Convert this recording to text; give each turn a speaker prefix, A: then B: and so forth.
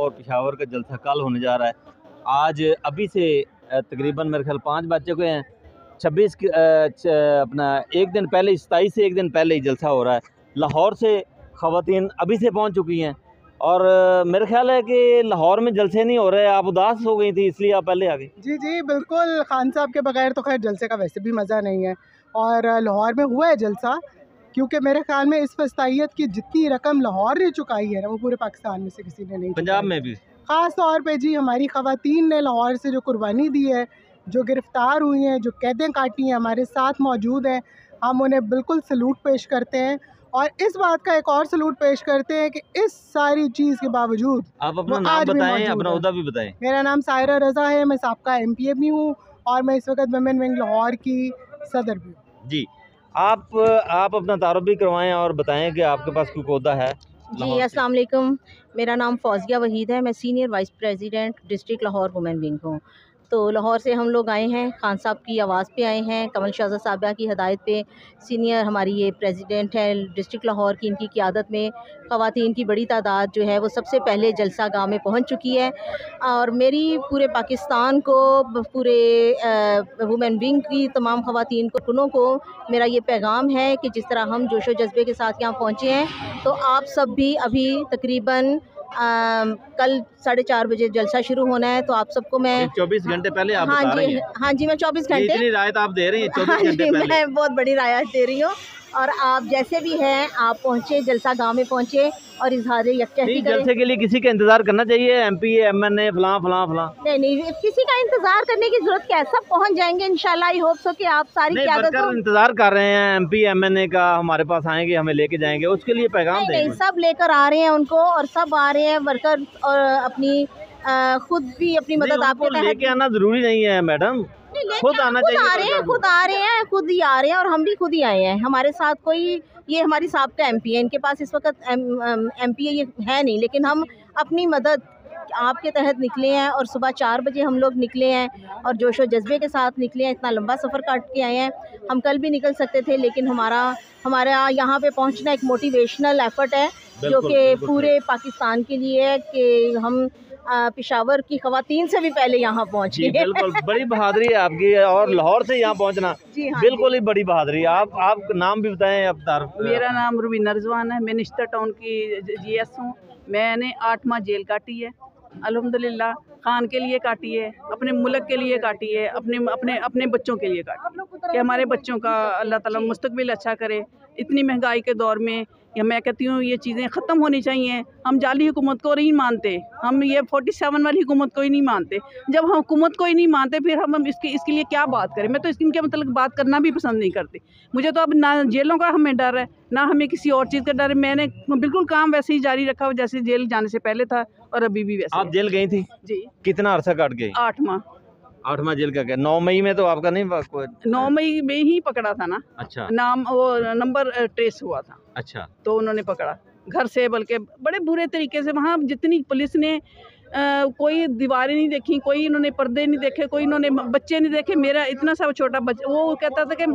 A: और पेशावर का जलसा कल होने जा रहा है। आज अभी से तकरीबन मेरे ख्याल 5 बज चुके हैं। 26 अपना एक दिन पहले 27 से एक दिन पहले ही जलसा हो रहा है। लाहौर से ख़वातीन अभी से पहुंच चुकी हैं और मेरे ख्याल है कि लाहौर में जलसे नहीं हो रहे। आप उदास हो गई थी इसलिए आप पहले आ गई।
B: जी जी बिल्कुल, खान साहब के बगैर तो खैर जलसे का वैसे भी मज़ा नहीं है। और लाहौर में हुआ है जलसा, क्योंकि मेरे ख्याल में इस वस्तायत की जितनी रकम लाहौर ने चुकाई है ना, वो पूरे पाकिस्तान में से किसी ने नहीं।
A: पंजाब में भी
B: ख़ास तौर पे जी हमारी ख़वातीन ने लाहौर से जो कुर्बानी दी है, जो गिरफ़्तार हुई हैं, जो कैदें काटी हैं, हमारे साथ मौजूद हैं, हम उन्हें बिल्कुल सलूट पेश करते हैं। और इस बात का एक और सलूट पेश करते हैं कि इस सारी चीज़ के बावजूद
A: आप अपना नाम बताएं, अपना ओहदा भी बताएं।
B: मेरा नाम सायरा रज़ा है, मैं साबका MPA भी हूँ और मैं इस वक्त वुमेन विंग लाहौर की सदर भी हूँ।
A: जी, आप अपना तारुफ भी करवाएं और बताएं कि आपके पास कोई ओहदा है।
C: जी अस्सलाम वालेकुम, मेरा नाम फौजिया वहीद है, मैं senior vice president district Lahore women wing हूँ। तो लाहौर से हम लोग आए हैं, खान साहब की आवाज़ पे आए हैं, कमल शाहज़ा साहिबा की हदायत पे। सीनियर हमारी ये प्रेसिडेंट है डिस्ट्रिक्ट लाहौर की, इनकी क़ियादत में ख़वातीन की बड़ी तादाद जो है वो सबसे पहले जलसा गाह में पहुँच चुकी है। और मेरी पूरे पाकिस्तान को, पूरे वुमेन विंग की तमाम ख़वातीन को मेरा ये पैगाम है कि जिस तरह हम जोशो जज्बे के साथ यहाँ पहुँचे हैं, तो आप सब भी अभी तकरीबन कल 4:30 बजे जलसा शुरू होना है, तो आप सबको मैं
A: 24 घंटे पहले आप
C: हाँ
A: बता रही
C: जी
A: हैं।
C: हाँ जी, मैं 24 घंटे
A: इतनी रायत आप दे रही हैं 24
C: हाँ
A: घंटे
C: जी,
A: पहले।
C: मैं बहुत बड़ी रायत दे रही हूँ। और आप जैसे भी हैं आप पहुँचे, जलसा गाँव में पहुँचे और इजहार यकजहती करें।
A: जलसे के लिए किसी का इंतजार करना चाहिए? MPA MNA फलां फलां फलां
C: नहीं, किसी का इंतजार करने की जरूरत क्या है, सब पहुँच जाएंगे इंशाल्लाह। आई होप सो कि आप सारी क़यादत
A: इंतजार कर रहे हैं MPA MNA का, हमारे पास आएंगे, हमें लेके जाएंगे, उसके लिए पैगाम दें।
C: नहीं, सब लेकर आ रहे हैं उनको, और सब आ रहे हैं वर्कर, और अपनी खुद भी अपनी मदद आपको
A: लेके आना जरूरी नहीं है मैडम, खुद आना चाहिए।
C: खुद आ रहे हैं, खुद ही आ रहे हैं, और हम भी खुद ही आए हैं। हमारे साथ कोई, ये हमारी साहब का MP है, इनके पास इस वक्त MPA ये है नहीं, लेकिन हम अपनी मदद आपके तहत निकले हैं। और सुबह 4 बजे हम लोग निकले हैं और जोशो जज्बे के साथ निकले हैं। इतना लंबा सफ़र काट के आए हैं। हम कल भी निकल सकते थे, लेकिन हमारा यहाँ पे पहुँचना एक मोटिवेशनल एफर्ट है, जो कि पूरे पाकिस्तान के लिए है कि हम पेशावर की ख़वातीन से भी पहले यहाँ पहुँचे।
A: बिल्कुल, बड़ी बहादुरी है आपकी, और लाहौर से यहाँ पहुँचना बिल्कुल ही बड़ी बहादुरी है। आप नाम भी बताएं। अब
D: मेरा नाम रुबीना रिजवान है, मैं निश्तर टाउन की GS हूँ। मैंने 8 माह जेल काटी है, अल्हम्दुलिल्लाह। खान के लिए काटी है, अपने मुल्क के लिए काटी है, अपने बच्चों के लिए काटी है कि हमारे बच्चों का अल्लाह ताला मुस्तकबिल अच्छा करे। इतनी महंगाई के दौर में मैं कहती हूँ ये चीज़ें ख़त्म होनी चाहिए। हम जाली हुकूमत को नहीं मानते, हम ये 47 वाली हुकूमत को ही नहीं मानते। जब हम हुकूमत को ही नहीं मानते, फिर हम इसके लिए क्या बात करें। मैं तो इनके मतलब बात करना भी पसंद नहीं करती। मुझे तो अब ना जेलों का हमें डर है, ना हमें किसी और चीज़ का डर है। मैंने बिल्कुल काम वैसे ही जारी रखा जैसे जेल जाने से पहले था, और अभी भी वैसे।
A: आप जेल गई थी?
D: जी।
A: कितना अरसा काट गई?
D: 8 माह।
A: 8 माह जेल का गया। 9 मई में तो आपका नहीं
D: 9 मई में ही पकड़ा था ना।
A: अच्छा।
D: वो नंबर ट्रेस हुआ था।
A: अच्छा।
D: तो उन्होंने पकड़ा घर से, बल्कि बड़े बुरे तरीके से। वहाँ जितनी पुलिस ने कोई दीवारें नहीं देखी, कोई इन्होंने पर्दे नहीं देखे, कोई इन्होंने बच्चे नहीं देखे। मेरा इतना सा छोटा बच्चा, वो कहता था कि